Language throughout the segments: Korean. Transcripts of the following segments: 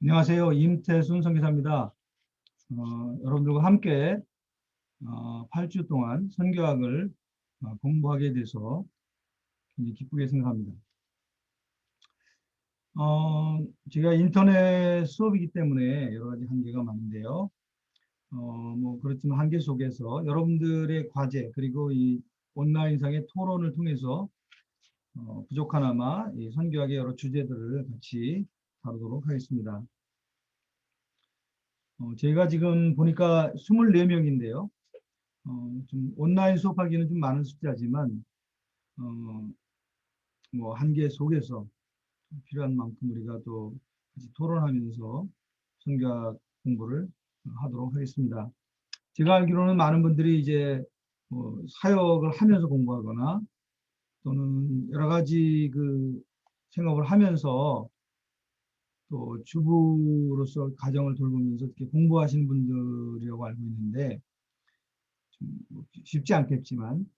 안녕하세요. 임태순 선교사입니다. 여러분들과 함께 8주 동안 선교학을 공부하게 돼서 굉장히 기쁘게 생각합니다. 제가 인터넷 수업이기 때문에 여러 가지 한계가 많은데요. 그렇지만 한계 속에서 여러분들의 과제 그리고 이 온라인상의 토론을 통해서 부족하나마 이 선교학의 여러 주제들을 같이 다루도록 하겠습니다. 제가 지금 보니까 24명인데요. 좀 온라인 수업하기는 좀 많은 숫자지만, 한계 속에서 필요한 만큼 우리가 또 같이 토론하면서 성경 공부를 하도록 하겠습니다. 제가 알기로는 많은 분들이 이제 사역을 하면서 공부하거나 또는 여러 가지 그 생업을 하면서 또 주부로서 가정을 돌보면서 이렇게 공부하시는 분들이라고 알고 있는데, 좀 쉽지 않겠지만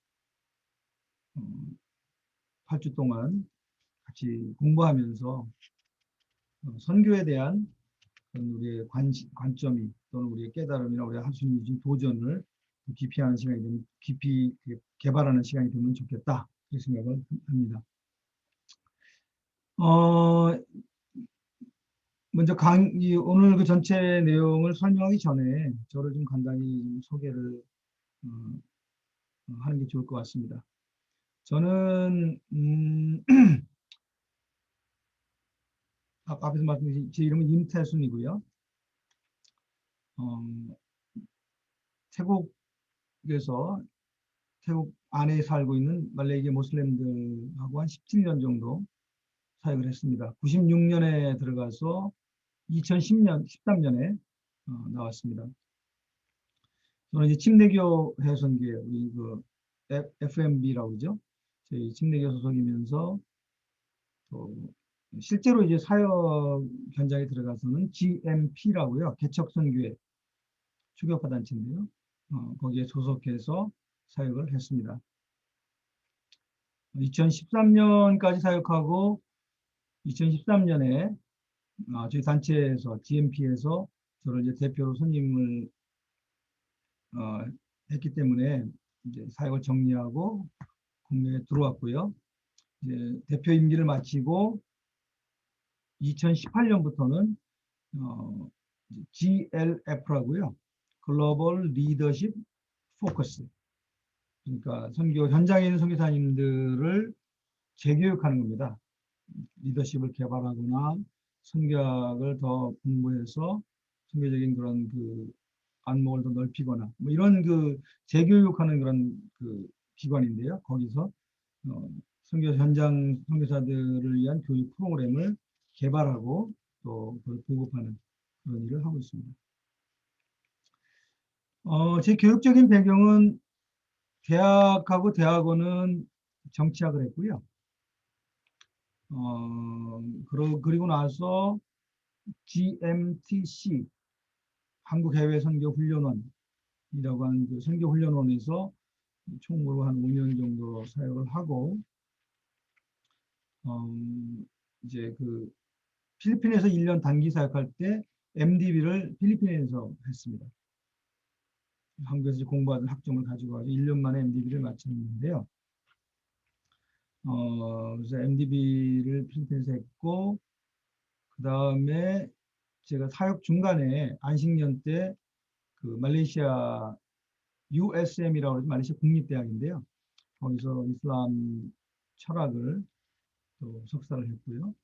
8주 동안 같이 공부하면서 선교에 대한 우리의 관점이 또는 우리의 깨달음이나 우리가 할 수 있는 도전을 깊이 하는 시간이 되면 깊이 개발하는 시간이 되면 좋겠다 그렇게 생각을 합니다. 먼저 오늘 그 전체 내용을 설명하기 전에 저를 좀 간단히 소개를 하는 게 좋을 것 같습니다. 저는 앞에서 말씀드린 제 이름은 임태순이고요. 태국에서 태국 안에 살고 있는 말레이시아 모슬렘들하고 한 17년 정도 사역을 했습니다. 96년에 들어가서 2010년, 13년에 나왔습니다. 저는 이제 침례교 해선교회, 우리 그 FMB라고 그러죠. 저희 침례교 소속이면서 또 실제로 이제 사역 현장에 들어가서는 GMP라고요. 개척선교회 추격파 단체인데요. 거기에 소속해서 사역을 했습니다. 2013년까지 사역하고 2013년에 저희 단체에서 GMP에서 저를 이제 대표로 선임을 했기 때문에 이제 사역을 정리하고 국내에 들어왔고요. 이제 대표 임기를 마치고 2018년부터는 GLF라고요. 글로벌 리더십 포커스. 그러니까 선교 현장에 있는 선교사님들을 재교육하는 겁니다. 리더십을 개발하거나 선교학을 더 공부해서 선교적인 그런 그 안목을 더 넓히거나 뭐 이런 그 재교육하는 그런 그 기관인데요. 거기서 선교 현장 선교사들을 위한 교육 프로그램을 개발하고 또 그걸 보급하는 그런 일을 하고 있습니다. 제 교육적인 배경은 대학하고 대학원은 정치학을 했고요. 그리고 나서 GMTC 한국해외선교훈련원이라고 하는 그 선교훈련원에서 총으로 한 5년 정도 사역을 하고 이제 그 필리핀에서 1년 단기 사역할 때 MDB를 필리핀에서 했습니다. 한국에서 공부하던 학점을 가지고 와서 1년 만에 MDB를 마쳤는데요. 그래서 MDB를 필리핀에서 했고 그 다음에 제가 사역 중간에 안식년 때 그 말레이시아 USM이라고 해서 말레이시아 국립대학인데요. 거기서 이슬람 철학을 또 석사를 했고요.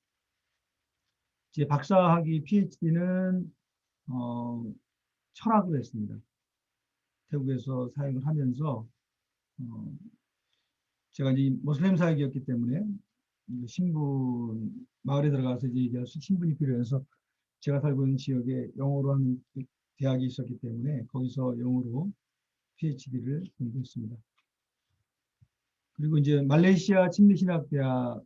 제 박사학위 PhD는 철학을 했습니다. 태국에서 사역을 하면서 제가 이제 모슬렘 사역이었기 때문에 신분 마을에 들어가서 이제 얘기할 수 신분이 필요해서 제가 살고 있는 지역에 영어로 하는 대학이 있었기 때문에 거기서 영어로 PhD를 공부했습니다. 그리고 이제 말레이시아 침례신학대학에서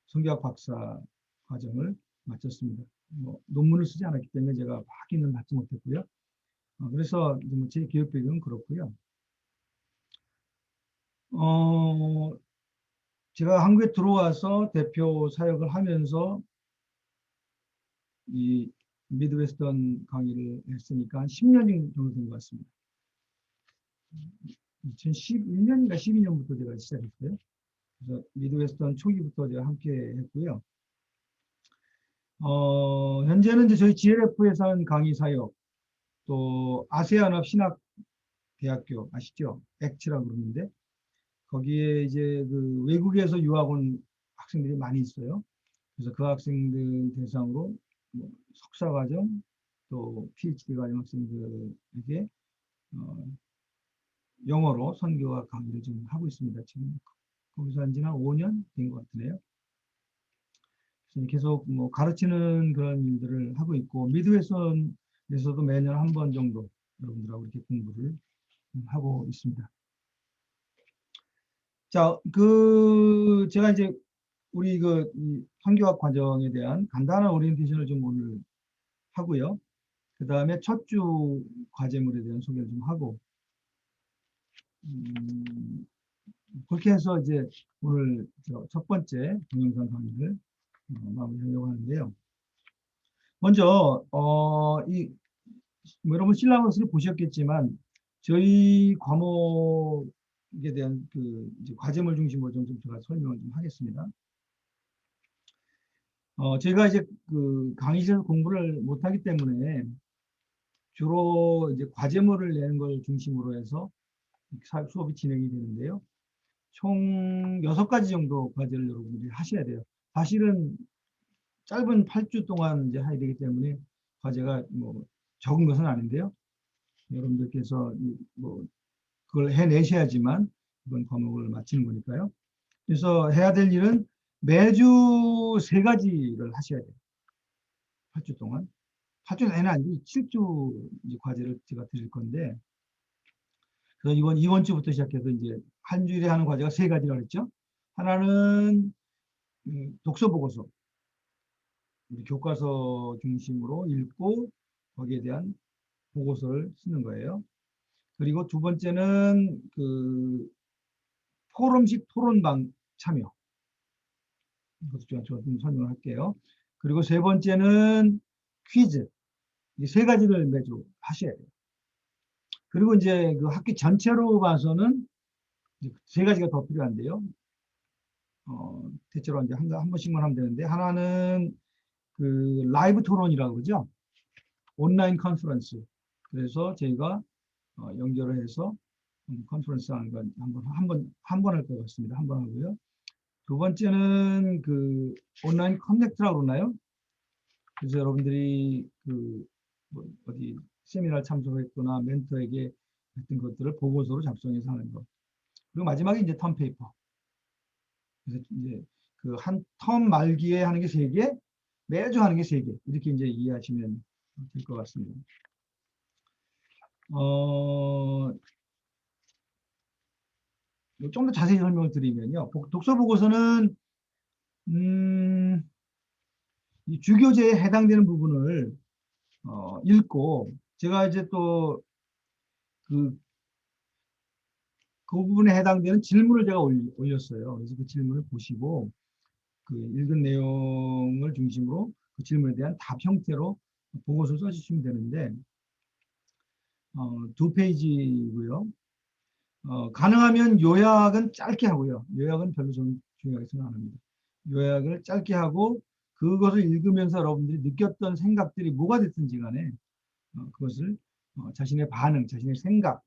성교학 박사 과정을 마쳤습니다. 논문을 쓰지 않았기 때문에 제가 학위는 받지 못했고요. 그래서 제 교육 배경은 그렇고요. 제가 한국에 들어와서 대표 사역을 하면서 이 미드웨스턴 강의를 했으니까 한 10년 정도 된 것 같습니다. 2011년인가 12년부터 제가 시작했어요. 그래서 미드웨스턴 초기부터 제가 함께 했고요. 현재는 이제 저희 GLF에서 한 강의 사역, 또 아세아연합 신학대학교 아시죠? 액츠라고 그러는데 거기에 이제 그 외국에서 유학 온 학생들이 많이 있어요. 그래서 그 학생들 대상으로 뭐 석사과정 또 PhD 과정 학생들에게 영어로 선교와 강의를 좀 하고 있습니다. 지금 거기서 한 지는 5년 된 것 같으네요. 그래서 계속 뭐 가르치는 그런 일들을 하고 있고 미드웨스턴에서도 매년 한 번 정도 여러분들하고 이렇게 공부를 하고 있습니다. 자, 제가 이제 우리 이 선교학 과정에 대한 간단한 오리엔테이션을 좀 오늘 하고요. 그 다음에 첫 주 과제물에 대한 소개를 좀 하고, 그렇게 해서 이제 오늘 첫 번째 동영상 강의를 마무리하려고 하는데요. 먼저, 뭐 여러분 실라버스를 보셨겠지만, 저희 과목에 대한 이제 과제물 중심으로 좀 제가 설명을 좀 하겠습니다. 제가 이제 강의실에서 공부를 못하기 때문에 주로 이제 과제물을 내는 걸 중심으로 해서 수업이 진행이 되는데요. 총 6가지 정도 과제를 여러분들이 하셔야 돼요. 사실은 짧은 8주 동안 이제 해야 되기 때문에 과제가 뭐 적은 것은 아닌데요. 여러분들께서 뭐 그걸 해내셔야지만 이번 과목을 마치는 거니까요. 그래서 해야 될 일은 매주 3가지를 하셔야 돼요. 8주 동안. 8주 내내 아니고 7주 이제 과제를 제가 드릴 건데, 그래서 이번 주부터 시작해서 이제 한 주일에 하는 과제가 3가지라고 했죠. 하나는 독서 보고서, 우리 교과서 중심으로 읽고 거기에 대한 보고서를 쓰는 거예요. 그리고 두 번째는 포럼식 토론방 참여. 이것도 제가 좀 설명을 할게요. 그리고 세 번째는 퀴즈. 이 3가지를 매주 하셔야 돼요. 그리고 이제 그 학기 전체로 봐서는 3가지가 더 필요한데요. 대체로 이제 한 번씩만 하면 되는데, 하나는 라이브 토론이라고 그러죠. 온라인 컨퍼런스. 그래서 저희가 연결을 해서 컨퍼런스 하는 건 한 번 할 것 같습니다. 한 번 하고요. 두 번째는 온라인 커넥트라고 그러나요? 그래서 여러분들이 뭐 어디 세미나 참석했거나 멘토에게 했던 것들을 보고서로 작성해서 하는 것. 그리고 마지막에 이제 텀페이퍼. 그래서 이제 한 텀 말기에 하는 게 3개, 매주 하는 게 3개. 이렇게 이제 이해하시면 될 것 같습니다. 좀 더 자세히 설명을 드리면요. 독서 보고서는 이 주교재에 해당되는 부분을 읽고, 제가 이제 또 그 부분에 해당되는 질문을 제가 올렸어요. 그래서 그 질문을 보시고 읽은 내용을 중심으로 그 질문에 대한 답 형태로 보고서 써주시면 되는데 2페이지고요. 가능하면 요약은 짧게 하고요. 요약은 별로 좀 중요하게 생각 안 합니다. 요약을 짧게 하고 그것을 읽으면서 여러분들이 느꼈던 생각들이 뭐가 됐든지 간에 그것을 자신의 반응, 자신의 생각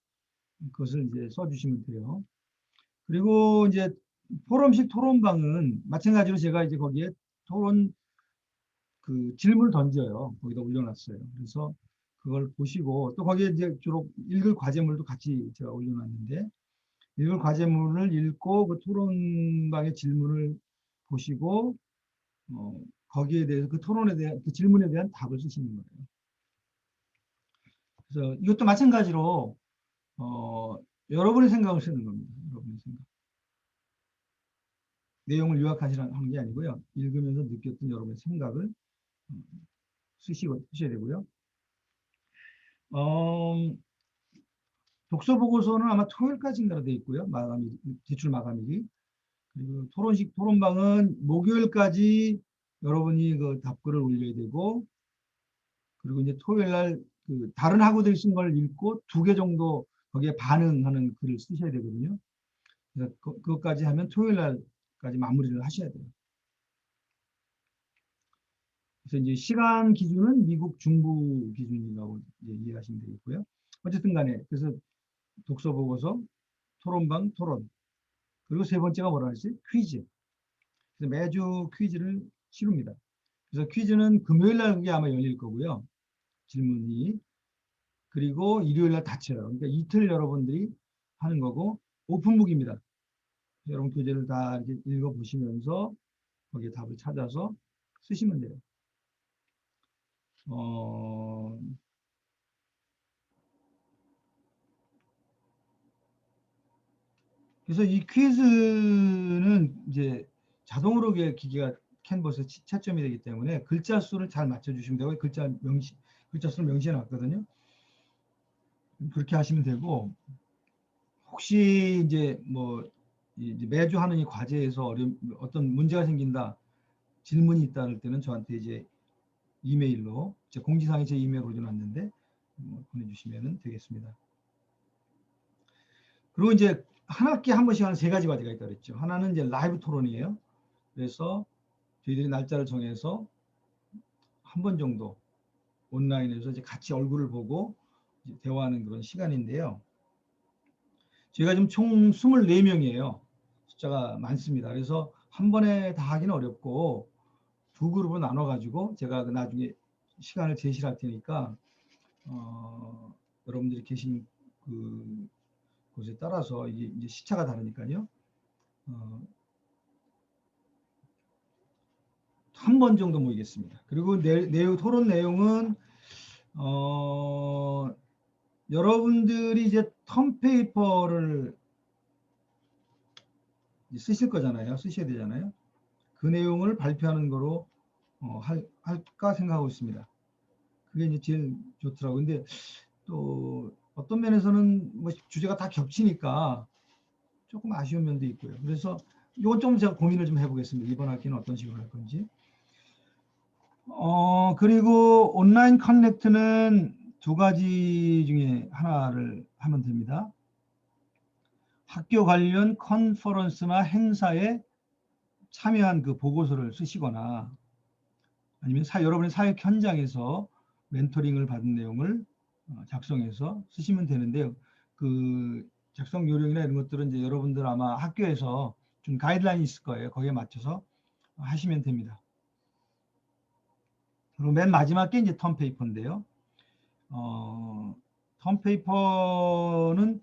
그것을 이제 써주시면 돼요. 그리고 이제 포럼식 토론방은 마찬가지로 제가 이제 거기에 토론 질문을 던져요. 거기다 올려놨어요. 그래서 그걸 보시고 또 거기에 이제 주로 읽을 과제물도 같이 제가 올려놨는데 읽을 과제물을 읽고 그 토론방의 질문을 보시고 거기에 대해서 그 토론에 대한 그 질문에 대한 답을 쓰시는 거예요. 그래서 이것도 마찬가지로 여러분의 생각을 쓰는 겁니다. 여러분의 생각. 내용을 요약하시라는 게 아니고요. 읽으면서 느꼈던 여러분의 생각을 쓰셔야 되고요. 독서 보고서는 아마 토요일까지인가 돼 있고요. 제출 마감일이. 그리고 토론방은 목요일까지 여러분이 그 답글을 올려야 되고 그리고 이제 토요일 날 그 다른 학우들이 쓴 걸 읽고 2개 정도 거기에 반응하는 글을 쓰셔야 되거든요. 그래서 그것까지 하면 토요일 날까지 마무리를 하셔야 돼요. 그래서 이제 시간 기준은 미국 중부 기준이라고 이해하시면 되겠고요. 어쨌든 간에 그래서 독서 보고서, 토론방, 토론. 그리고 세 번째가 뭐라 하지? 퀴즈. 그래서 매주 퀴즈를 치릅니다. 그래서 퀴즈는 금요일 날 그게 아마 열릴 거고요. 질문이. 그리고 일요일 날 닫혀요. 그러니까 이틀 여러분들이 하는 거고 오픈북입니다. 여러분 교재를 다 이렇게 읽어보시면서 거기에 답을 찾아서 쓰시면 돼요. 그래서 이 퀴즈는 이제 자동으로 기계가 캔버스에 채점이 되기 때문에 글자 수를 잘 맞춰주시면 되고 글자 수를 명시해 놨거든요. 그렇게 하시면 되고 혹시 이제 뭐 이제 매주 하는 이 과제에서 어떤 문제가 생긴다, 질문이 있다 할 때는 저한테 이제 이메일로 제 공지사항에 제 이메일 올려놨는데 보내주시면 되겠습니다. 그리고 이제 한 학기에 한 번씩 하는 3가지 과제가 있다고 그랬죠. 하나는 이제 라이브 토론이에요. 그래서 저희들이 날짜를 정해서 한 번 정도 온라인에서 이제 같이 얼굴을 보고 이제 대화하는 그런 시간인데요. 저희가 지금 총 24명이에요. 숫자가 많습니다. 그래서 한 번에 다 하기는 어렵고 2그룹으로 나눠가지고 제가 나중에 시간을 제시할 테니까 여러분들이 계신 그 곳에 따라서 이제 시차가 다르니까요. 한 번 정도 모이겠습니다. 그리고 토론 내용은 여러분들이 이제 텀페이퍼를 쓰실 거잖아요. 쓰셔야 되잖아요. 그 내용을 발표하는 거로 할까 생각하고 있습니다. 그게 이제 제일 좋더라고요. 근데 또 어떤 면에서는 뭐 주제가 다 겹치니까 조금 아쉬운 면도 있고요. 그래서 이건 좀 제가 고민을 좀 해보겠습니다. 이번 학기는 어떤 식으로 할 건지. 그리고 온라인 커넥트는 2가지 중에 하나를 하면 됩니다. 학교 관련 컨퍼런스나 행사에 참여한 그 보고서를 쓰시거나 아니면 여러분의 사역 현장에서 멘토링을 받은 내용을 작성해서 쓰시면 되는데요. 그 작성 요령이나 이런 것들은 이제 여러분들 아마 학교에서 좀 가이드라인이 있을 거예요. 거기에 맞춰서 하시면 됩니다. 그리고 맨 마지막 게 이제 텀페이퍼인데요. 텀페이퍼는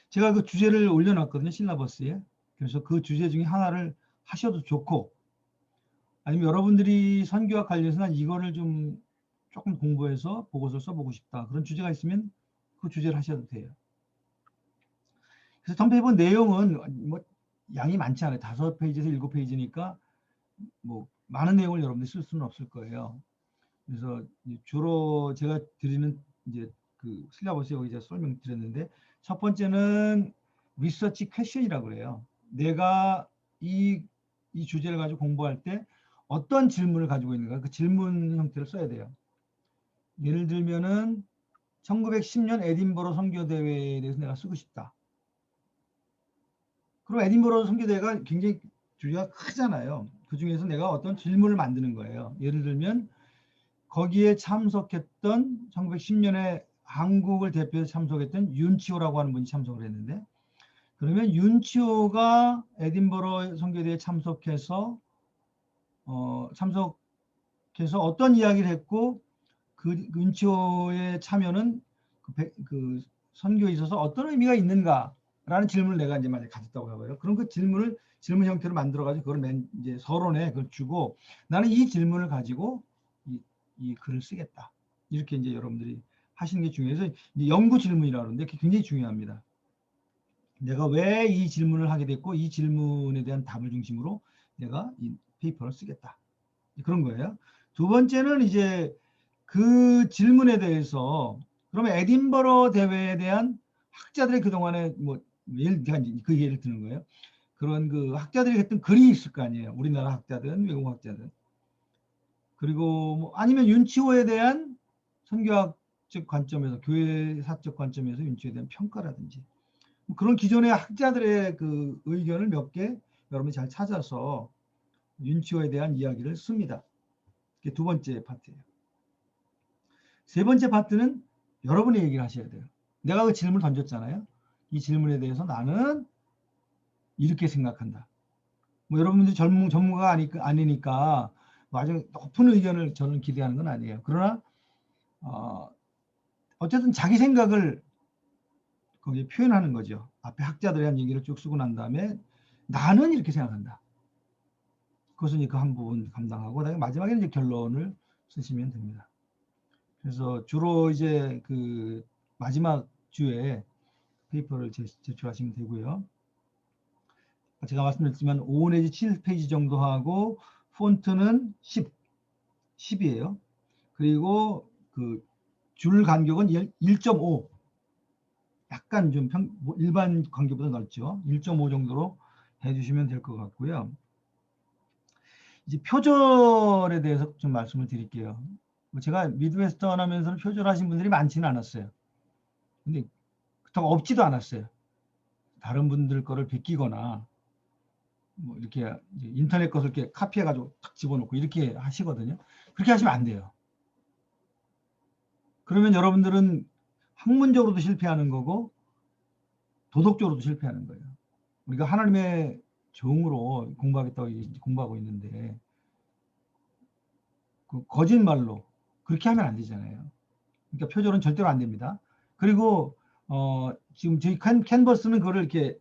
제가 그 주제를 올려놨거든요. 실라버스에. 그래서 그 주제 중에 하나를 하셔도 좋고 아니면 여러분들이 선교와 관련해서 난 이거를 좀 조금 공부해서 보고서 써보고 싶다. 그런 주제가 있으면 그 주제를 하셔도 돼요. 그래서 텀페이퍼 내용은 뭐 양이 많지 않아요. 5페이지에서 7페이지니까 뭐 많은 내용을 여러분들이 쓸 수는 없을 거예요. 그래서 주로 제가 드리는 이제 그 실라버스에 여기 제가 설명드렸는데 첫 번째는 리서치 퀘션이라고 그래요. 내가 이 주제를 가지고 공부할 때 어떤 질문을 가지고 있는가 그 질문 형태를 써야 돼요. 예를 들면은 1910년 에딘버러 선교대회에 대해서 내가 쓰고 싶다. 그럼 에딘버러 선교대회가 굉장히 주제가 크잖아요. 그 중에서 내가 어떤 질문을 만드는 거예요. 예를 들면 거기에 참석했던 1910년에 한국을 대표해서 참석했던 윤치호라고 하는 분이 참석을 했는데 그러면 윤치호가 에딘버러 선교대회에 참석해서 어떤 이야기를 했고 그 윤치호의 참여는 그 선교에 있어서 어떤 의미가 있는가라는 질문을 내가 이제 만약에 가졌다고 해봐요. 그럼 그 질문 형태로 만들어가지고 그걸 이제 서론에 그걸 주고 나는 이 질문을 가지고 이 글을 쓰겠다. 이렇게 이제 여러분들이 하시는 게 중요해서 이제 연구 질문이라고 하는데 그게 굉장히 중요합니다. 내가 왜 이 질문을 하게 됐고 이 질문에 대한 답을 중심으로 내가 이 페이퍼를 쓰겠다. 그런 거예요. 2번째는 이제 그 질문에 대해서 그러면 에딘버러 대회에 대한 학자들의 그동안에 그 예를 드는 거예요. 그런 그 학자들이 했던 글이 있을 거 아니에요. 우리나라 학자든 외국 학자든. 그리고 뭐 아니면 윤치호에 대한 선교학적 관점에서, 교회사적 관점에서 윤치에 대한 평가라든지 뭐 그런 기존의 학자들의 그 의견을 몇 개 여러분이 잘 찾아서 윤치호에 대한 이야기를 씁니다. 이게 두 번째 파트예요. 세 번째 파트는 여러분이 얘기를 하셔야 돼요. 내가 그 질문을 던졌잖아요. 이 질문에 대해서 나는 이렇게 생각한다. 뭐 여러분들이 전문가가 아니니까 아주 높은 의견을 저는 기대하는 건 아니에요. 그러나 어쨌든 자기 생각을 거기에 표현하는 거죠. 앞에 학자들에 대한 얘기를 쭉 쓰고 난 다음에 나는 이렇게 생각한다. 그것은 그 한 부분 감당하고 마지막에는 이제 결론을 쓰시면 됩니다. 그래서 주로 이제 그 마지막 주에 페이퍼를 제출하시면 되고요. 제가 말씀드렸지만 5 내지 7페이지 정도 하고 폰트는 10이에요. 그리고 그 줄 간격은 1.5. 약간 좀 일반 간격보다 넓죠. 1.5 정도로 해주시면 될 것 같고요. 이제 표절에 대해서 좀 말씀을 드릴게요. 제가 미드웨스턴 하면서 표절하신 분들이 많지는 않았어요. 근데 그렇다고 없지도 않았어요. 다른 분들 거를 베끼거나 뭐 이렇게 인터넷 것을 이렇게 카피해가지고 탁 집어넣고 이렇게 하시거든요. 그렇게 하시면 안 돼요. 그러면 여러분들은 학문적으로도 실패하는 거고 도덕적으로도 실패하는 거예요. 우리가 하나님의 종으로 공부하겠다고 공부하고 있는데 그 거짓말로 그렇게 하면 안 되잖아요. 그러니까 표절은 절대로 안 됩니다. 그리고 지금 저희 캔버스는 그거를 이렇게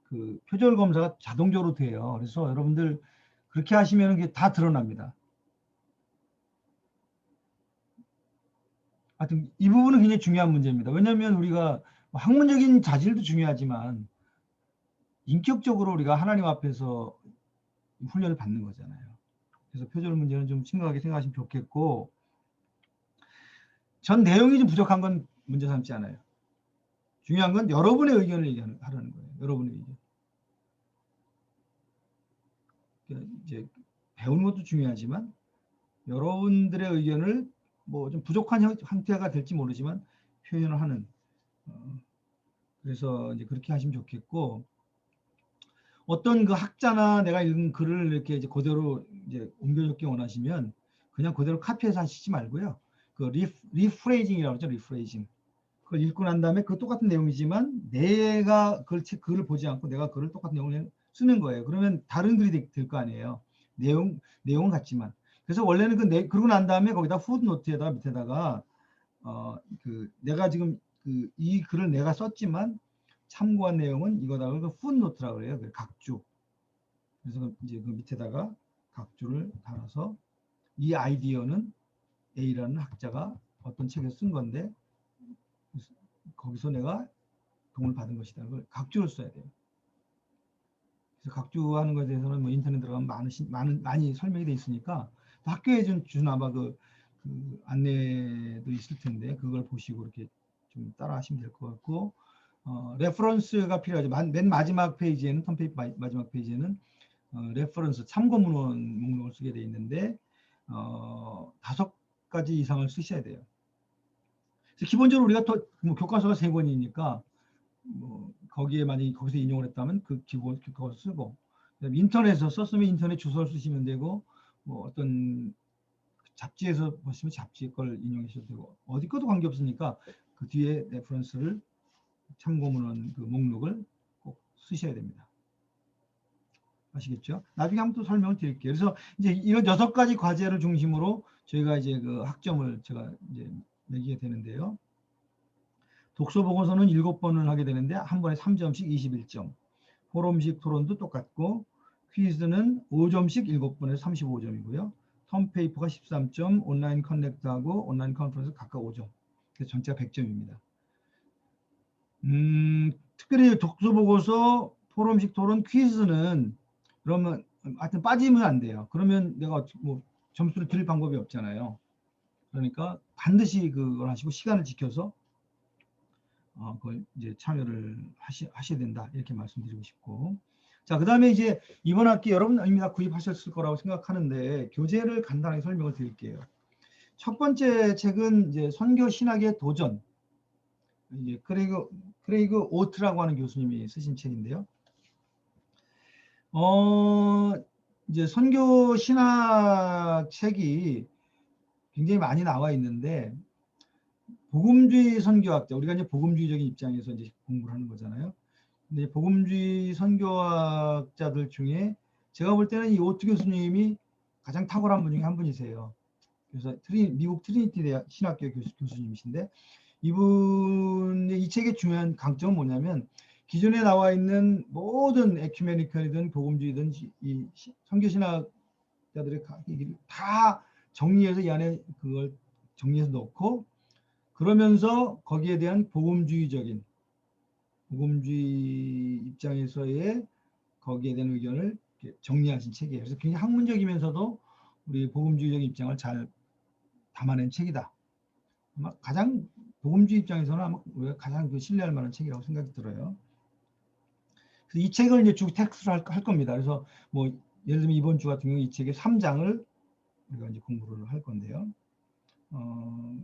그 표절 검사가 자동적으로 돼요. 그래서 여러분들 그렇게 하시면 그게 다 드러납니다. 하여튼 이 부분은 굉장히 중요한 문제입니다. 왜냐하면 우리가 학문적인 자질도 중요하지만 인격적으로 우리가 하나님 앞에서 훈련을 받는 거잖아요. 그래서 표절 문제는 좀 심각하게 생각하시면 좋겠고 전 내용이 좀 부족한 건 문제 삼지 않아요. 중요한 건 여러분의 의견을 얘기하라는 거예요. 여러분의 의견. 이제 배우는 것도 중요하지만 여러분들의 의견을 뭐 좀 부족한 형태가 될지 모르지만 표현을 하는 그래서 이제 그렇게 하시면 좋겠고 어떤 그 학자나 내가 읽은 글을 이렇게 이제 그대로 이제 옮겨줬기 원하시면 그냥 그대로 카피해서 하시지 말고요. 그 리프레이징이라고 하죠. 리프레이징. 그걸 읽고 난 다음에 그 똑같은 내용이지만 내가 글을 보지 않고 내가 글을 똑같은 내용을 쓰는 거예요. 그러면 다른 글이 될 거 아니에요. 내용은 같지만. 그래서 원래는 그러고 난 다음에 거기다 푸드노트에다가 밑에다가 내가 지금 이 글을 내가 썼지만 참고한 내용은 이거다. 그 푸드노트라고 그래요. 각주. 그래서 이제 그 밑에다가 각주를 달아서 이 아이디어는 A라는 학자가 어떤 책에 쓴 건데 거기서 내가 도움을 받은 것이다. 그걸 각주를 써야 돼요. 그래서 각주하는 것에 대해서는 뭐 인터넷 들어가면 많이 설명이 돼 있으니까 학교에 준 아마 그 안내도 있을 텐데 그걸 보시고 이렇게 좀 따라 하시면 될 것 같고 레퍼런스가 필요하죠. 맨 마지막 페이지에는 턴페이퍼 마지막 페이지에는 레퍼런스 참고문헌 목록을 쓰게 돼 있는데 5가지 이상을 쓰셔야 돼요. 기본적으로 우리가 뭐 교과서가 3권이니까 뭐 거기에 만약에 거기서 인용을 했다면 그 기본 교과서 쓰고 인터넷에서 썼으면 인터넷 주소를 쓰시면 되고 뭐 어떤 잡지에서 보시면 잡지 걸 인용하셔도 되고 어디 것도 관계없으니까 그 뒤에 레퍼런스를 참고문헌 그 목록을 꼭 쓰셔야 됩니다. 아시겠죠? 나중에 한번 또 설명을 드릴게요. 그래서 이제 이런 6가지 과제를 중심으로 저희가 이제 그 학점을 제가 이제 매기게 되는데요. 독서 보고서는 7번을 하게 되는데 한 번에 3점씩 21점. 포럼식 토론도 똑같고 퀴즈는 5점씩 7번에서 35점이고요. 턴페이퍼가 13점, 온라인 커넥트하고 온라인 컨퍼런스 각각 5점. 그래서 전체가 100점입니다. 특별히 독서 보고서, 포럼식 토론, 퀴즈는 그러면 하여튼 빠지면 안 돼요. 그러면 내가 뭐 점수를 드릴 방법이 없잖아요. 그러니까 반드시 그걸 하시고 시간을 지켜서 그걸 이제 참여를 하셔야 된다. 이렇게 말씀드리고 싶고. 자, 그 다음에 이제 이번 학기 여러분 이미 다 구입하셨을 거라고 생각하는데 교재를 간단하게 설명을 드릴게요. 첫 번째 책은 이제 선교 신학의 도전. 이제 크레이그 오트라고 하는 교수님이 쓰신 책인데요. 이제 선교 신학 책이 굉장히 많이 나와 있는데, 복음주의 선교학자, 우리가 이제 복음주의적인 입장에서 이제 공부를 하는 거잖아요. 근데 복음주의 선교학자들 중에 제가 볼 때는 이 오트 교수님이 가장 탁월한 분 중에 한 분이세요. 그래서 미국 트리니티 대학 신학교 교수님이신데, 이분의 이 책의 중요한 강점은 뭐냐면, 기존에 나와 있는 모든 에큐메니컬이든 복음주의든 이 선교신학자들의 다 정리해서 이 안에 그걸 정리해서 넣고, 그러면서 거기에 대한 복음주의 입장에서의 거기에 대한 의견을 정리하신 책이에요. 그래서 굉장히 학문적이면서도 우리 복음주의적 입장을 잘 담아낸 책이다. 아마 가장 복음주의 입장에서는 아마 우리가 가장 신뢰할 만한 책이라고 생각이 들어요. 그래서 이 책을 이제 주 텍스트로 할 겁니다. 그래서 뭐 예를 들면 이번 주 같은 경우 이 책의 3장을 우리가 이제 공부를 할 건데요.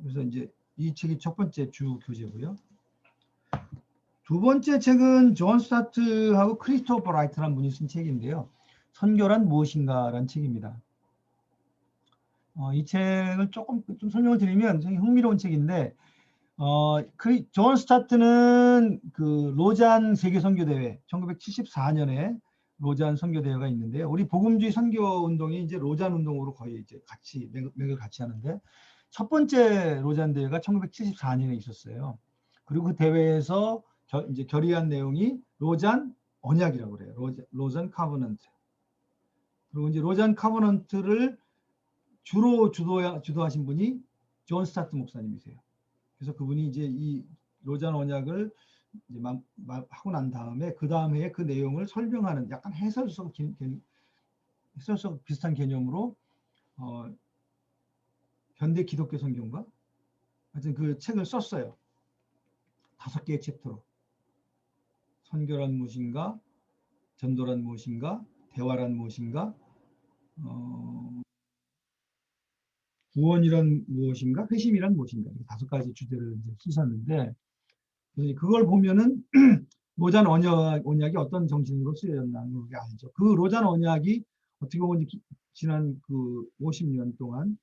그래서 이제 이 책이 첫 번째 주 교재고요. 두 번째 책은 존 스타트하고 크리스토퍼 라이트라는 분이 쓴 책인데요. 선교란 무엇인가라는 책입니다. 이 책을 조금 좀 설명을 드리면 굉장히 흥미로운 책인데, 존 스타트는 그 로잔 세계선교대회 1974년에 로잔 선교대회가 있는데요. 우리 복음주의 선교 운동이 이제 로잔 운동으로 거의 이제 같이 맥을 같이 하는데, 첫 번째 로잔 대회가 1974년에 있었어요. 그리고 그 대회에서 이제 결의한 내용이 로잔 언약이라고 그래요. 로잔 카버넌트. 그리고 이제 로잔 카버넌트를 주로 주도하신 분이 존 스타트 목사님이세요. 그래서 그분이 이제 이 로잔 언약을 이제 하고 난 다음에 그 다음 해에 그 내용을 설명하는 약간 해설서 비슷한 개념으로 현대 기독교 성경과 하여튼 그 책을 썼어요. 5개의 챕터로. 선교란 무엇인가, 전도란 무엇인가, 대화란 무엇인가, 구원이란 무엇인가, 회심이란 무엇인가, 5가지 주제를 이제 쓰셨는데, 그걸 보면은 로잔 언약이 어떤 정신으로 쓰여졌나는 걸 알죠. 그 로잔 언약이 어떻게 보면 지난 그 50년 동안,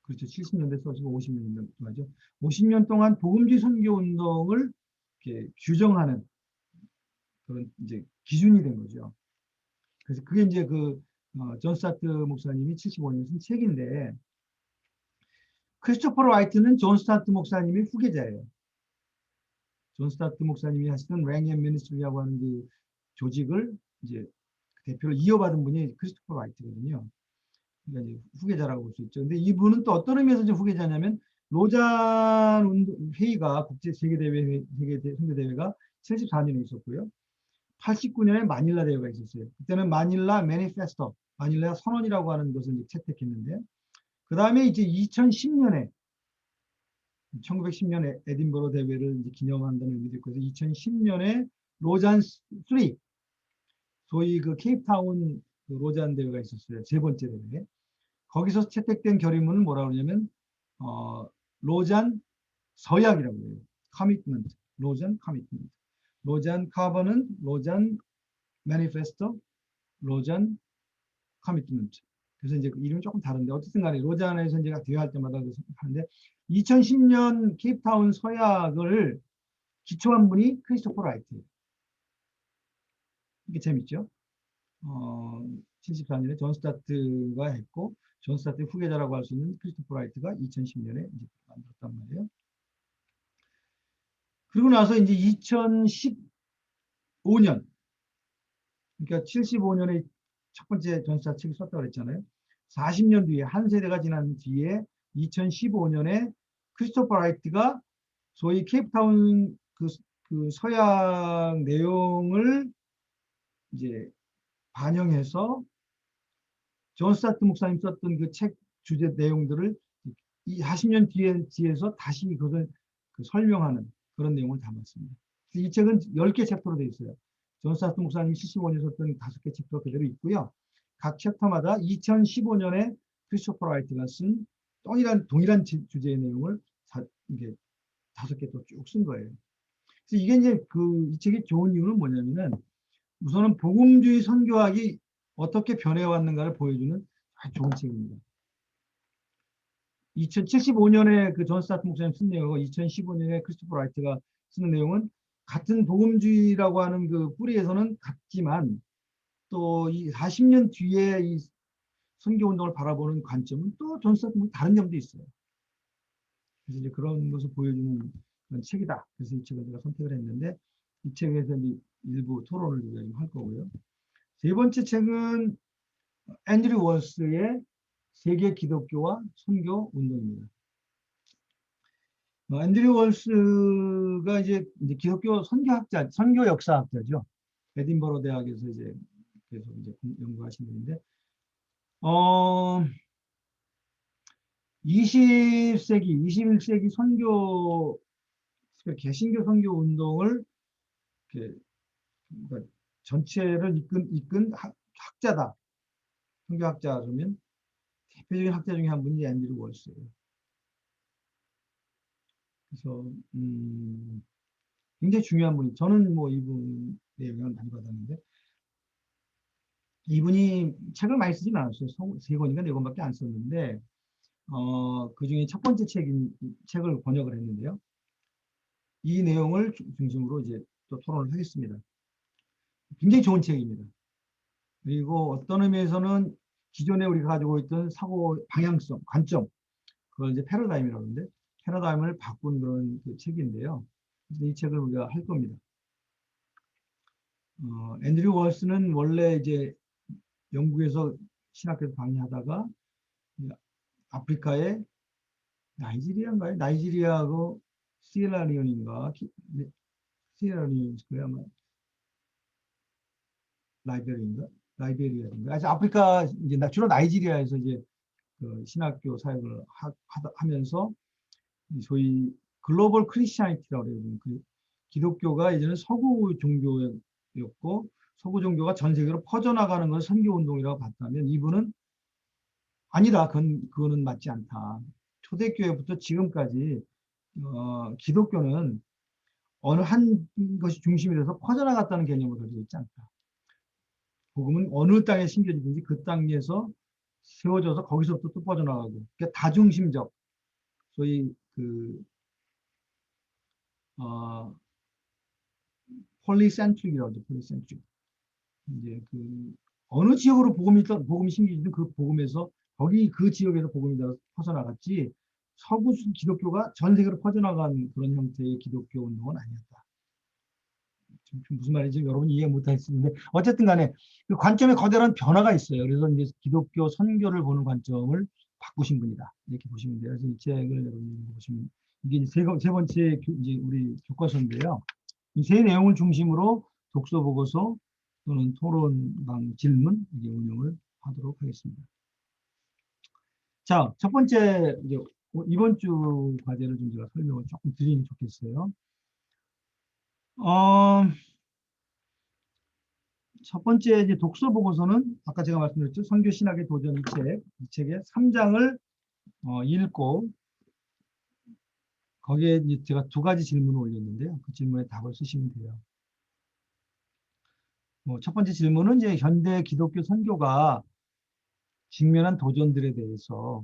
그렇죠. 70년대 써지고 50년 동안죠. 50년 동안 복음주의 선교 운동을 이렇게 규정하는 그런 이제 기준이 된 거죠. 그래서 그게 이제 존 스타트 목사님이 75년 쓴 책인데, 크리스토퍼 라이트는 존 스타트 목사님의 후계자예요. 존 스타트 목사님이 하시던 랭앤 미니스트리라고 하는 그 조직을 이제 대표를 이어받은 분이 크리스토퍼 라이트거든요. 그러니까 이제 후계자라고 볼 수 있죠. 근데 이분은 또 어떤 의미에서 이제 후계자냐면, 로잔 회의가 국제 세계대회 선교대회가 74년에 있었고요. 89년에 마닐라 대회가 있었어요. 그때는 마닐라 매니페스토, 마닐라 선언이라고 하는 것을 이제 채택했는데, 그 다음에 이제 2010년에 1910년에 에딘버러 대회를 이제 기념한다는 의미도 있고, 2010년에 로잔 3, 소위 그 케이프타운 그 로잔 대회가 있었어요. 세 번째 대회. 거기서 채택된 결의문은 뭐라고 그러냐면, 로잔 서약이라고 해요. 커미트먼트, 로잔 커미트먼트. 로잔 카버는 로잔 매니페스토, 로잔 커미트먼트. 그래서 이제 그 이름이 조금 다른데, 어쨌든 간에 로잔에서 제가 대화할 때마다 하는데, 2010년 케이프타운 서약을 기초한 분이 크리스토퍼 라이트예요. 이게 재밌죠? 74년에 존 스타트가 했고, 존 스타트의 후계자라고 할 수 있는 크리스토퍼 라이트가 2010년에 이제 만들었단 말이에요. 그리고 나서 이제 2015년, 그러니까 75년에 첫 번째 존 스타트 책을 썼다고 그랬잖아요. 40년 뒤에, 한 세대가 지난 뒤에 2015년에 크리스토퍼 라이트가 소위 케이프타운 그 서약 내용을 이제 반영해서 존 스타트 목사님 썼던 그 책 주제 내용들을 이 40년 뒤에서 다시 그것을 설명하는 그런 내용을 담았습니다. 이 책은 10개 챕터로 되어 있어요. 존 스타트 목사님이 75년에 썼던 5개 챕터 그대로 있고요. 각 챕터마다 2015년에 크리스토퍼 라이트가 쓴 동일한 주제의 내용을 이게 5개 또 쭉 쓴 거예요. 그래서 이게 이제 이 책이 좋은 이유는 뭐냐면은 우선은 복음주의 선교학이 어떻게 변해왔는가를 보여주는 아주 좋은 책입니다. 2075년에 그 존 스타트 목사님 쓴 내용하고 2015년에 크리스토퍼 라이트가 쓰는 내용은 같은 복음주의라고 하는 그 뿌리에서는 같지만 또 이 40년 뒤에 이 선교운동을 바라보는 관점은 또 존 스타트 목사님 다른 점도 있어요. 그래서 이제 그런 것을 보여주는 그런 책이다. 그래서 이 책을 제가 선택을 했는데 이 책에서 이제 일부 토론을 우리가 좀 할 거고요. 세 번째 책은 앤드류 월스의 세계 기독교와 선교 운동입니다. 앤드류 월스가 이제 기독교 선교 역사학자죠. 에딘버러 대학에서 이제 계속 이제 연구하신 분인데, 20세기, 21세기 개신교 선교 운동을 그러니까 전체를 이끈 학자다. 선교학자라면 대표적인 학자 중에 한 분이 앤드류 월스예요. 그래서 굉장히 중요한 분이 저는 뭐 이분의 영향을 많이 받았는데 이분이 책을 많이 쓰진 않았어요. 3권인가 4권밖에 안 썼는데 그 중에 첫 번째 책을 번역을 했는데요. 이 내용을 중심으로 이제 또 토론을 하겠습니다. 굉장히 좋은 책입니다. 그리고 어떤 의미에서는 기존에 우리가 가지고 있던 사고 방향성, 관점, 그걸 이제 패러다임이라고 하는데 패러다임을 바꾼 그런 그 책인데요. 그래서 이 책을 우리가 할 겁니다. 앤드류 월스는 원래 이제 영국에서 신학교에서 강의하다가 아프리카의 나이지리아인가요? 나이지리아하고 시에라리온인가? 시에라리온인가요? 아마 라이베리아인가? 아주 아프리카 이제 주로 나이지리아에서 이제 그 신학교 사역을 하면서 소위 글로벌 크리스찬이티라고 해요. 그 기독교가 예전에 서구 종교였고 서구 종교가 전 세계로 퍼져나가는 걸 선교 운동이라고 봤다면 이분은 아니다. 그거는 맞지 않다. 초대교회부터 지금까지 기독교는 어느 한 것이 중심이 돼서 퍼져나갔다는 개념을 가지고 있지 않다. 복음은 어느 땅에 심겨지든지 그 땅에서 세워져서 거기서부터 또 퍼져나가고 그러니까 다중심적 소위 폴리센트릭이라고 하죠. 폴리센트릭. 이제 어느 지역으로 복음이 심겨지든 그 복음에서 거기 그 지역에서 복음이 퍼져나갔지 서구 기독교가 전 세계로 퍼져나간 그런 형태의 기독교 운동은 아니었다. 무슨 말인지 여러분이 이해 못하시는데 어쨌든 간에 그 관점에 거대한 변화가 있어요. 그래서 이제 기독교 선교를 보는 관점을 바꾸신 분이다. 이렇게 보시면 돼요. 그래서 이 책을 여러분이 보시면 이게 세 번째 이제 우리 교과서인데요. 이 세 내용을 중심으로 독서 보고서 또는 토론방 질문 이제 운영을 하도록 하겠습니다. 자, 첫 번째 이제 이번 주 과제를 좀 제가 설명을 조금 드리면 좋겠어요. 첫 번째 이제 독서 보고서는 아까 제가 말씀드렸죠. 선교 신학의 도전 이 책의 3장을 읽고 거기에 이제 제가 2가지 질문을 올렸는데요. 그 질문에 답을 쓰시면 돼요. 첫 번째 질문은 이제 현대 기독교 선교가 직면한 도전들에 대해서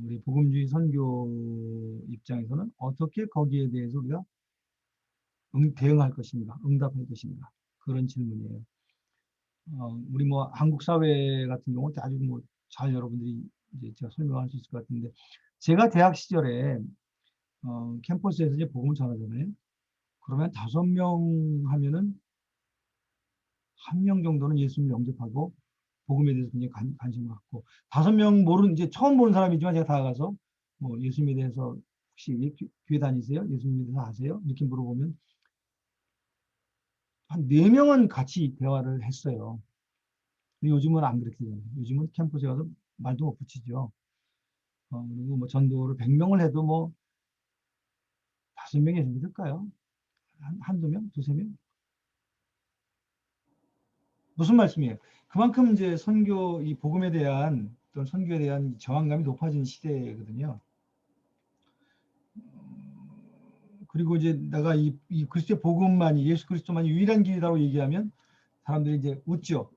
우리 복음주의 선교 입장에서는 어떻게 거기에 대해서 우리가 대응할 것인가, 응답할 것인가 그런 질문이에요. 우리 뭐 한국 사회 같은 경우는 아주 뭐 잘 여러분들이 이제 제가 설명할 수 있을 것 같은데 제가 대학 시절에 캠퍼스에서 이제 복음을 전하잖아요. 그러면 5명 하면은 1명 정도는 예수님 영접하고 복음에 대해서 굉장히 관심을 갖고 5명 이제 처음 보는 사람이지만 제가 다가가서 뭐 예수님에 대해서 혹시 교회 다니세요? 예수님에 대해서 아세요? 이렇게 물어보면 한 4명은 같이 대화를 했어요. 근데 요즘은 안 그렇게 돼요. 요즘은 캠퍼스에 가서 말도 못 붙이죠. 그리고 뭐 전도를 100명을 해도 뭐 5명이 될까요? 한두 명? 두세 명? 무슨 말씀이에요? 그만큼 이제 선교, 이 복음에 대한 어떤 선교에 대한 저항감이 높아진 시대거든요. 그리고 이제 내가 이 그리스도의 복음만이, 예수 그리스도만이 유일한 길이라고 얘기하면 사람들이 이제 웃죠.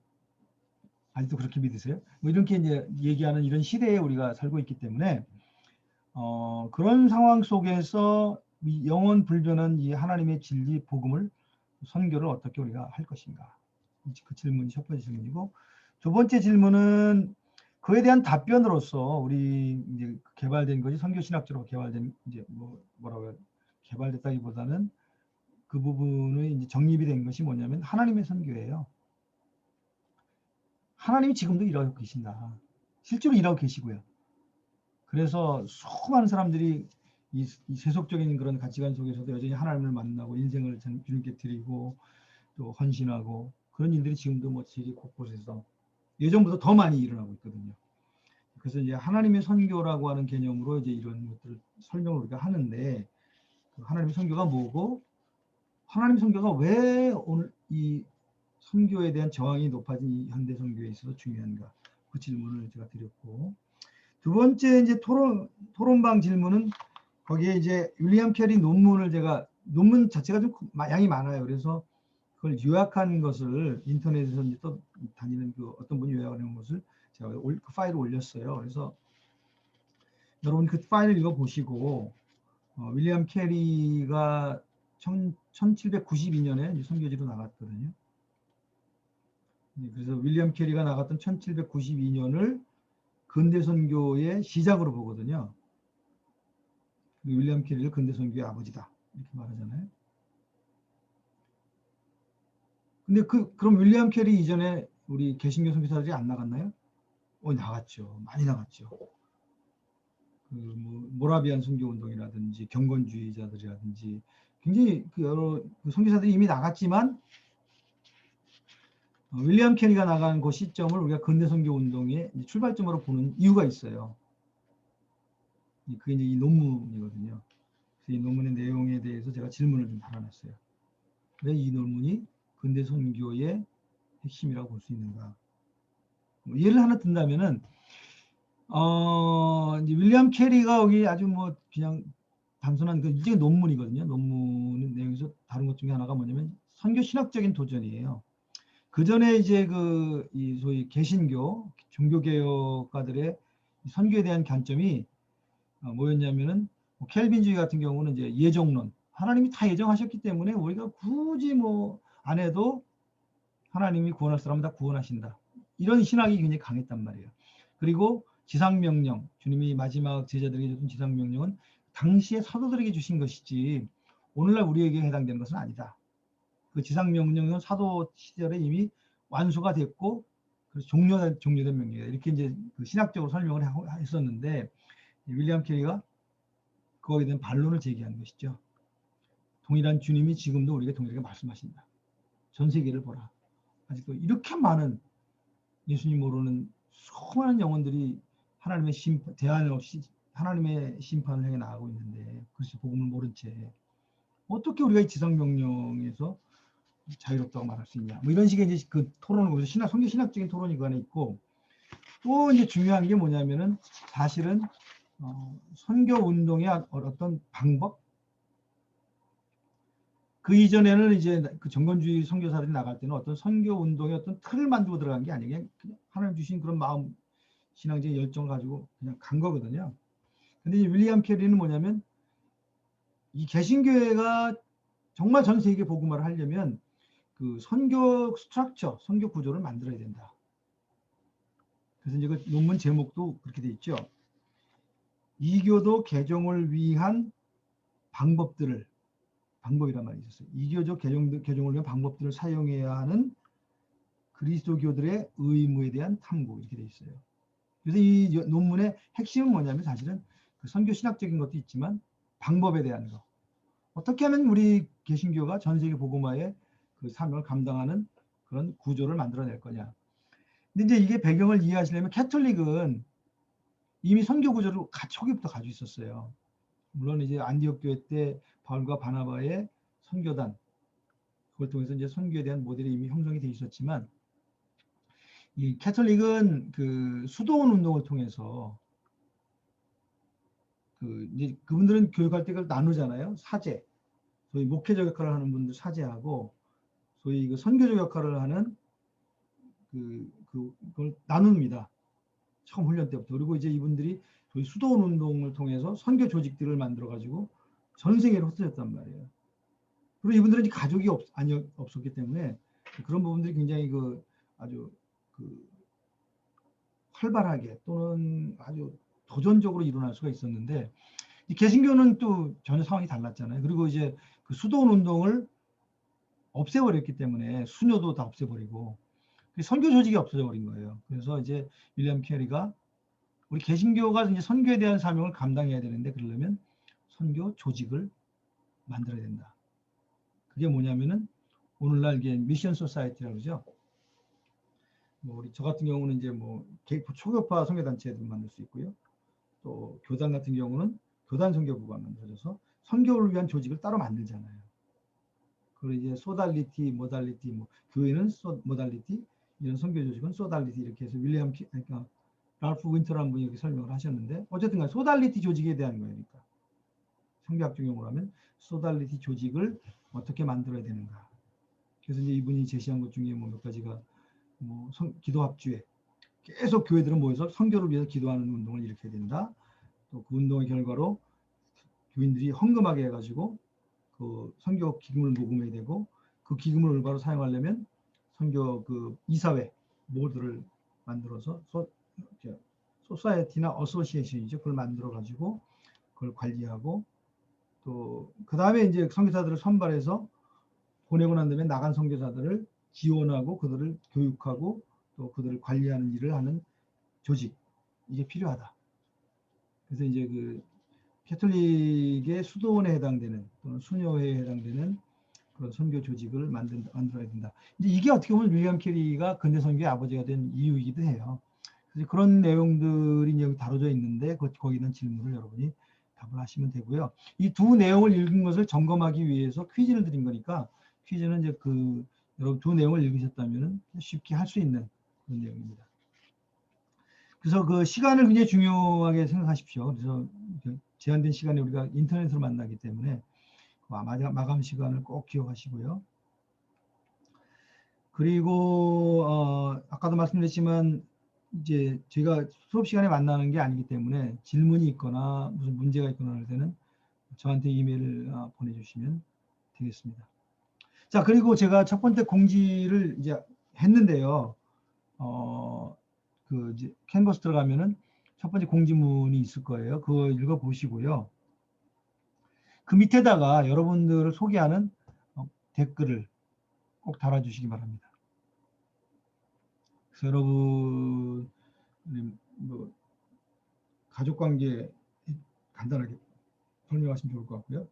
아직도 그렇게 믿으세요? 뭐 이렇게 이제 얘기하는 이런 시대에 우리가 살고 있기 때문에 그런 상황 속에서 이 영원 불변한 이 하나님의 진리 복음을, 선교를 어떻게 우리가 할 것인가? 그 질문이 첫 번째 질문이고, 두 번째 질문은 그에 대한 답변으로서 우리 이제 개발된 것이 선교 신학적으로 개발된, 이제 뭐라고 개발됐다기보다는 그 부분의 이제 정립이 된 것이 뭐냐면 하나님의 선교예요. 하나님이 지금도 일하고 계신다. 실제로 일하고 계시고요. 그래서 수많은 사람들이 이 세속적인 그런 가치관 속에서도 여전히 하나님을 만나고 인생을 주님께 드리고 또 헌신하고 그런 일들이 지금도 뭐 세계 곳곳에서 예전보다 더 많이 일어나고 있거든요. 그래서 이제 하나님의 선교라고 하는 개념으로 이제 이런 것들을 설명을 우리가 하는데, 하나님의 선교가 뭐고, 하나님의 선교가 왜 오늘 이 선교에 대한 저항이 높아진 이 현대 선교에 있어서 중요한가? 그 질문을 제가 드렸고, 두 번째 이제 토론방 질문은 거기에 이제 윌리엄 캐리 논문을 논문 자체가 좀 양이 많아요. 그래서 그걸 요약한 것을 인터넷에서 이제 또 다니는 그 어떤 분이 요약하는 것을 제가 그 파일을 올렸어요. 그래서 여러분 그 파일을 읽어보시고, 윌리엄 캐리가 1792년에 선교지로 나갔거든요. 그래서 윌리엄 캐리가 나갔던 1792년을 근대 선교의 시작으로 보거든요. 윌리엄 캐리를 근대 선교의 아버지다 이렇게 말하잖아요. 근데 그럼 윌리엄 캐리 이전에 우리 개신교 선교사들이 안 나갔나요? 나갔죠. 많이 나갔죠. 뭐 모라비안 선교 운동이라든지 경건주의자들이라든지 굉장히 여러 선교사들이 이미 나갔지만, 윌리엄 캐리가 나간 그 시점을 우리가 근대 선교 운동의 출발점으로 보는 이유가 있어요. 그게 이제 이 논문이거든요. 이 논문의 내용에 대해서 제가 질문을 좀 달아놨어요. 왜 이 논문이 근대 선교의 핵심이라고 볼 수 있는가? 뭐 예를 하나 든다면은, 이제 윌리엄 캐리가 여기 아주 뭐 그냥 단순한 이게 논문이거든요. 논문 내용에서 다른 것 중에 하나가 뭐냐면 선교 신학적인 도전이에요. 그 전에 이제 이 소위 개신교 종교개혁가들의 선교에 대한 관점이 뭐였냐면은, 켈빈주의 같은 경우는 이제 예정론, 하나님이 다 예정하셨기 때문에 우리가 굳이 뭐 안 해도 하나님이 구원할 사람은 다 구원하신다. 이런 신학이 굉장히 강했단 말이에요. 그리고 지상명령, 주님이 마지막 제자들에게 주신 지상명령은 당시에 사도들에게 주신 것이지 오늘날 우리에게 해당되는 것은 아니다. 그 지상명령은 사도 시절에 이미 완수가 됐고 그래서 종료된 명령이다. 이렇게 이제 신학적으로 설명을 했었는데, 윌리엄 캐리가 거기에 대한 반론을 제기한 것이죠. 동일한 주님이 지금도 우리에게 동일하게 말씀하신다. 전 세계를 보라. 아직도 이렇게 많은 예수님 모르는 수많은 영혼들이 하나님의 대안 없이 하나님의 심판을 향해 나가고 있는데, 그리스도 복음을 모른 채 어떻게 우리가 이 지상명령에서 자유롭다고 말할 수 있냐? 뭐 이런 식의 이제 그 토론을 보면서 선교 신학적인 토론이 그 안에 있고, 또 이제 중요한 게 뭐냐면은 사실은 선교 운동의 어떤 방법, 그 이전에는 이제 그 정건주의 선교사들이 나갈 때는 어떤 선교 운동의 어떤 틀을 만들고 들어간 게 아니에요. 그냥 하나님 주신 그런 마음, 신앙적인 열정을 가지고 그냥 간 거거든요. 근데 이 윌리엄 캐리는 뭐냐면, 이 개신교회가 정말 전 세계 복음화를 하려면 그 선교 스트럭처, 선교 구조를 만들어야 된다. 그래서 이제 그 논문 제목도 그렇게 돼 있죠. 이교도 개종을 위한 방법이란 말이 있었어요. 이교적 개종을 위한 방법들을 사용해야 하는 그리스도교들의 의무에 대한 탐구, 이렇게 돼 있어요. 그래서 이 논문의 핵심은 뭐냐면 사실은 그 선교 신학적인 것도 있지만 방법에 대한 거. 어떻게 하면 우리 개신교가 전 세계 복음화의 그 사명을 감당하는 그런 구조를 만들어낼 거냐. 근데 이제 이게 배경을 이해하시려면 캐톨릭은 이미 선교 구조를 초기부터 가지고 있었어요. 물론 이제 안디옥 교회 때 바울과 바나바의 선교단, 그걸 통해서 이제 선교에 대한 모델이 이미 형성이 돼 있었지만, 이 캐톨릭은 그 수도원 운동을 통해서 이제 그분들은 교육할 때 그걸 나누잖아요. 사제, 소위 목회적 역할을 하는 분들 사제하고 소위 그 선교적 역할을 하는 그걸 나눕니다. 처음 훈련 때부터. 그리고 이제 이분들이 소위 수도원 운동을 통해서 선교 조직들을 만들어 가지고 전 세계로 흩어졌단 말이에요. 그리고 이분들은 이제 가족이 없었기 때문에 그런 부분들이 굉장히 아주 활발하게 또는 아주 도전적으로 일어날 수가 있었는데, 이 개신교는 또 전혀 상황이 달랐잖아요. 그리고 이제 그 수도원 운동을 없애버렸기 때문에 수녀도 다 없애버리고 선교 조직이 없어져 버린 거예요. 그래서 이제 윌리엄 캐리가 우리 개신교가 이제 선교에 대한 사명을 감당해야 되는데, 그러려면 선교 조직을 만들어야 된다. 그게 뭐냐면은 오늘날 이게 미션 소사이티라고 그러죠. 뭐 우리 저 같은 경우는 이제 뭐 초교파 선교단체도 만들 수 있고요. 또 교단 같은 경우는 교단 선교부가 만들어져서 선교를 위한 조직을 따로 만들잖아요. 그리고 이제 소달리티, 모달리티, 뭐 교회는 모달리티, 이런 선교 조직은 소달리티 이렇게 해서 그러니까 랄프 윈터라는 분이 이렇게 설명을 하셨는데, 어쨌든 간에 소달리티 조직에 대한 거예요. 그러니까 성교학적 용어로 하면 소달리티 조직을 어떻게 만들어야 되는가. 그래서 이제 이분이 제시한 것 중에 뭐 몇 가지가 뭐 기도합주에 계속 교회들은 모여서 선교를 위해서 기도하는 운동을 일으켜야 된다. 또 그 운동의 결과로 교인들이 헌금하게 해가지고 그 선교 기금을 모금해야 되고, 그 기금을 올바로 사용하려면 선교 이사회 모드를 만들어서 소사이어티나 어소시에이션이죠. 그걸 만들어 가지고 그걸 관리하고, 또 그 다음에 이제 선교사들을 선발해서 보내고 난 다음에 나간 선교사들을 지원하고 그들을 교육하고 또 그들을 관리하는 일을 하는 조직, 이게 필요하다. 그래서 이제 캐톨릭의 수도원에 해당되는 또는 수녀회에 해당되는 그런 선교 조직을 만들어야 된다. 이제 이게 어떻게 보면 윌리엄 캐리가 근대 선교의 아버지가 된 이유이기도 해요. 그래서 그런 내용들이 여기 다뤄져 있는데 거기 있는 질문을 여러분이 답을 하시면 되고요. 이 두 내용을 읽은 것을 점검하기 위해서 퀴즈를 드린 거니까, 퀴즈는 이제 여러분 두 내용을 읽으셨다면 쉽게 할 수 있는 그런 내용입니다. 그래서 그 시간을 굉장히 중요하게 생각하십시오. 그래서 제한된 시간에 우리가 인터넷으로 만나기 때문에 마감 시간을 꼭 기억하시고요. 그리고 아까도 말씀드렸지만 이제 제가 수업 시간에 만나는 게 아니기 때문에 질문이 있거나 무슨 문제가 있거나 할 때는 저한테 이메일을 보내주시면 되겠습니다. 자, 그리고 제가 첫 번째 공지를 이제 했는데요. 이제 캔버스 들어가면은 첫 번째 공지문이 있을 거예요. 그거 읽어 보시고요. 그 밑에다가 여러분들을 소개하는 댓글을 꼭 달아주시기 바랍니다. 그래서 여러분 뭐 가족관계 간단하게 설명하시면 좋을 것 같고요.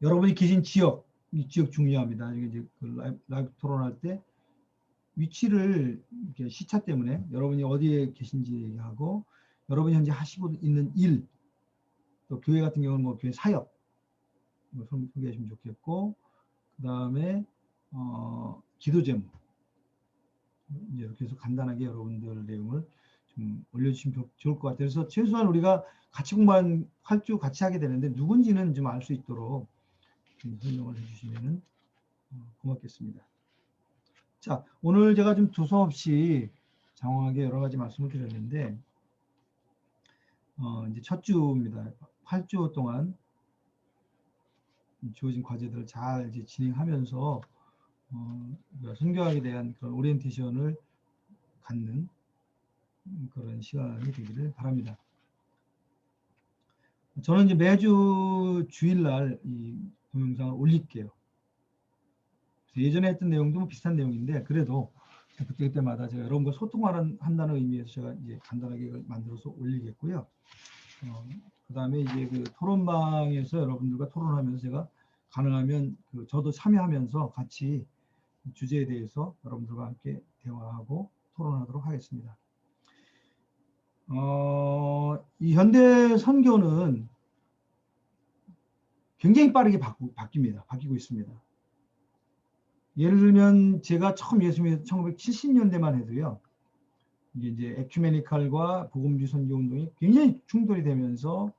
여러분이 계신 지역, 이 지역 중요합니다. 이제 라이브 토론할 때 위치를 이렇게 시차 때문에 여러분이 어디에 계신지 얘기하고, 여러분이 현재 하시고 있는 일, 또 교회 같은 경우는 뭐 교회 사역 소개하시면 좋겠고, 그 다음에 기도 제목, 이렇게 해서 간단하게 여러분들 내용을 좀 올려주시면 좋을 것 같아요. 그래서 최소한 우리가 같이 공부한 8주 같이 하게 되는데 누군지는 좀 알 수 있도록 좀 설명을 해주시면 고맙겠습니다. 자, 오늘 제가 좀 두서없이 장황하게 여러 가지 말씀을 드렸는데, 이제 첫 주입니다. 8주 동안 주어진 과제들을 잘 이제 진행하면서 선교학에 대한 그런 오리엔테이션을 갖는 그런 시간이 되기를 바랍니다. 저는 이제 매주 주일날 이 동영상을 올릴게요. 예전에 했던 내용도 뭐 비슷한 내용인데, 그래도 그때마다 제가 여러분과 소통한다는 의미에서 제가 이제 간단하게 만들어서 올리겠고요. 그 다음에 이제 그 토론방에서 여러분들과 토론하면서 제가 가능하면 저도 참여하면서 같이 주제에 대해서 여러분들과 함께 대화하고 토론하도록 하겠습니다. 이 현대 선교는 굉장히 빠르게 바뀌고 있습니다. 예를 들면 제가 처음 예수님에서 1970년대만 해도요. 이게 이제 에큐메니칼과 복음주의 선교 운동이 굉장히 충돌이 되면서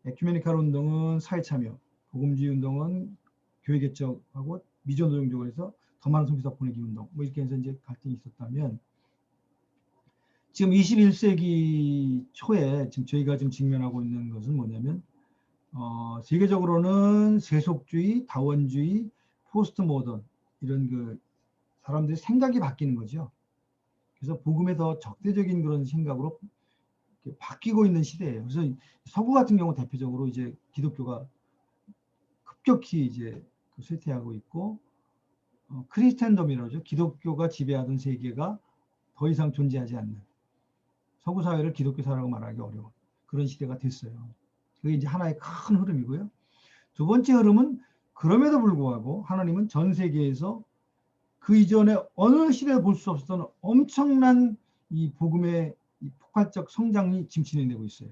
에큐메니칼 운동은 사회참여, 복음주의 운동은 교회 개척하고 미전 노동적으로 해서 더 많은 선교사 보내기 운동 뭐 이렇게 해서 이제 갈등이 있었다면 지금 21세기 초에 지금 저희가 지금 직면하고 있는 것은 뭐냐면 세계적으로는 세속주의, 다원주의, 포스트 모던 이런 그 사람들의 생각이 바뀌는 거죠. 그래서 복음에 더 적대적인 그런 생각으로 바뀌고 있는 시대예요. 그래서 서구 같은 경우 대표적으로 이제 기독교가 급격히 이제 쇠퇴하고 있고 크리스텐덤이라죠. 기독교가 지배하던 세계가 더 이상 존재하지 않는 서구 사회를 기독교 사회라고 말하기 어려운 그런 시대가 됐어요. 그게 이제 하나의 큰 흐름이고요. 두 번째 흐름은 그럼에도 불구하고 하나님은 전 세계에서 그 이전에 어느 시대에 볼 수 없었던 엄청난 이 복음의 이 폭발적 성장이 지금 진행되고 있어요.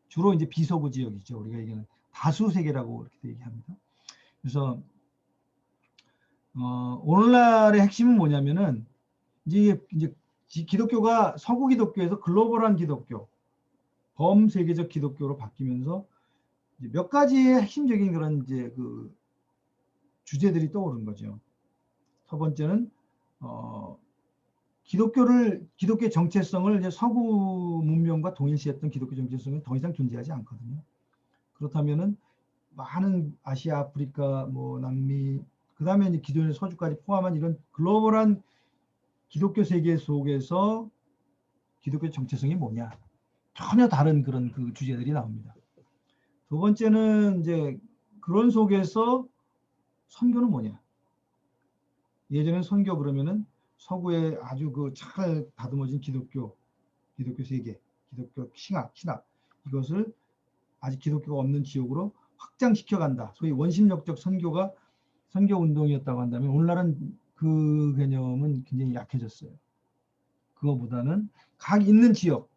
주로 이제 비서구 지역이죠. 우리가 얘기하는 다수 세계라고 이렇게 얘기합니다. 그래서 오늘날의 핵심은 뭐냐면은 이제 기독교가 서구 기독교에서 글로벌한 기독교, 범세계적 기독교로 바뀌면서 이제 몇 가지의 핵심적인 그런 이제 그 주제들이 떠오른 거죠. 첫 번째는 기독교의 정체성을 이제 서구 문명과 동일시했던 기독교 정체성은 더 이상 존재하지 않거든요. 그렇다면은 많은 아시아, 아프리카, 뭐 남미, 그 다음에 이제 기존의 서주까지 포함한 이런 글로벌한 기독교 세계 속에서 기독교 정체성이 뭐냐? 전혀 다른 그런 그 주제들이 나옵니다. 두 번째는 이제 그런 속에서 선교는 뭐냐? 예전에 선교 그러면은 서구에 아주 그 잘 다듬어진 기독교 세계, 기독교 신학 이것을 아직 기독교가 없는 지역으로 확장시켜 간다. 소위 원심력적 선교 운동이었다고 한다면 오늘날은 그 개념은 굉장히 약해졌어요. 그거보다는 각 있는 지역,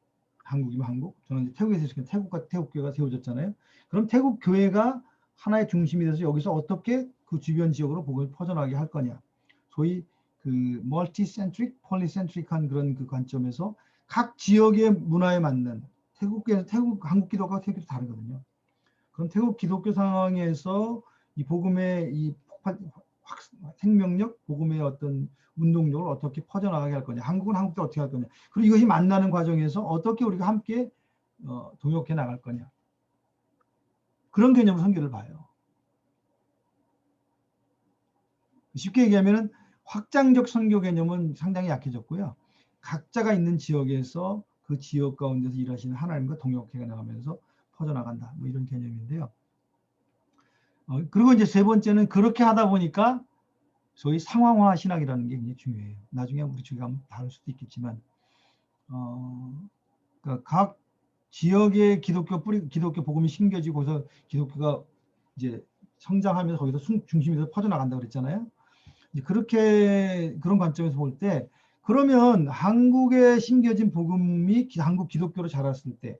한국이면 한국, 저는 태국에서 있으니까 태국교회가 세워졌잖아요. 그럼 태국 교회가 하나의 중심이 돼서 여기서 어떻게 그 주변 지역으로 복음을 퍼져나가게 할 거냐. 소위 그 멀티센트릭, 폴리센트릭한 그런 그 관점에서 각 지역의 문화에 맞는 한국 기독교와 태국도 다르거든요. 그럼 태국 기독교 상황에서 이 복음의 이 폭발 생명력, 복음의 어떤 운동력을 어떻게 퍼져나가게 할 거냐. 한국은 한국도 어떻게 할 거냐. 그리고 이것이 만나는 과정에서 어떻게 우리가 함께 동역해 나갈 거냐. 그런 개념으로 선교를 봐요. 쉽게 얘기하면 확장적 선교 개념은 상당히 약해졌고요. 각자가 있는 지역에서 그 지역 가운데서 일하시는 하나님과 동역해 나가면서 퍼져나간다. 뭐 이런 개념인데요. 그리고 이제 세 번째는 그렇게 하다 보니까 소위 상황화 신학이라는 게 굉장히 중요해요. 나중에 우리 저희가 한번 다룰 수도 있겠지만, 그러니까 각 지역의 기독교 복음이 심겨지고서 기독교가 이제 성장하면서 거기서 중심에서 퍼져나간다 그랬잖아요. 이제 그렇게 그런 관점에서 볼 때, 그러면 한국에 심겨진 복음이 한국 기독교로 자랐을 때,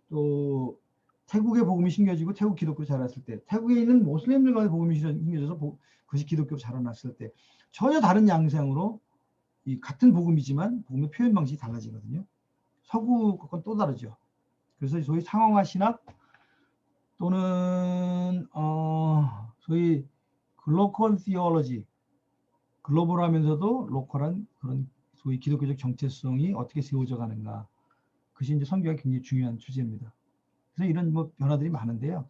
또 태국의 복음이 심겨지고 태국 기독교로 자랐을 때, 태국에 있는 모슬림들과의 복음이 심겨져서 그것이 기독교로 자라났을 때 전혀 다른 양상으로 이 같은 복음이지만 복음의 표현 방식이 달라지거든요. 서구 건 또 다르죠. 그래서 소위 상황화 신학 또는 소위 글로컬 티올로지, 글로벌하면서도 로컬한 그런 소위 기독교적 정체성이 어떻게 세워져 가는가. 그것이 이제 선교가 굉장히 중요한 주제입니다. 그래서 이런 뭐 변화들이 많은데요.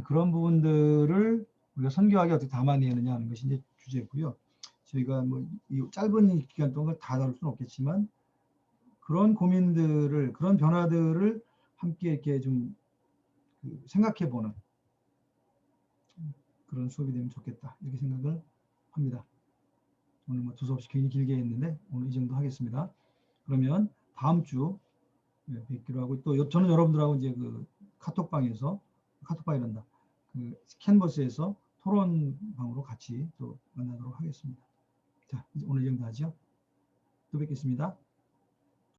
그런 부분들을 우리가 선교학에 어떻게 담아내느냐 하는 것이 이제 주제고요. 저희가 뭐 이 짧은 기간 동안 다 다룰 수는 없겠지만 그런 고민들을, 그런 변화들을 함께 이렇게 좀 생각해보는 그런 수업이 되면 좋겠다 이렇게 생각을 합니다. 오늘 뭐 두서없이 굉장히 길게 했는데 오늘 이 정도 하겠습니다. 그러면 다음 주 뵙기로 하고, 또 저는 여러분들하고 이제 그 카톡방이란다. 그 캔버스에서 토론방으로 같이 또 만나도록 하겠습니다. 자, 이제 오늘 이 정도 하죠. 또 뵙겠습니다.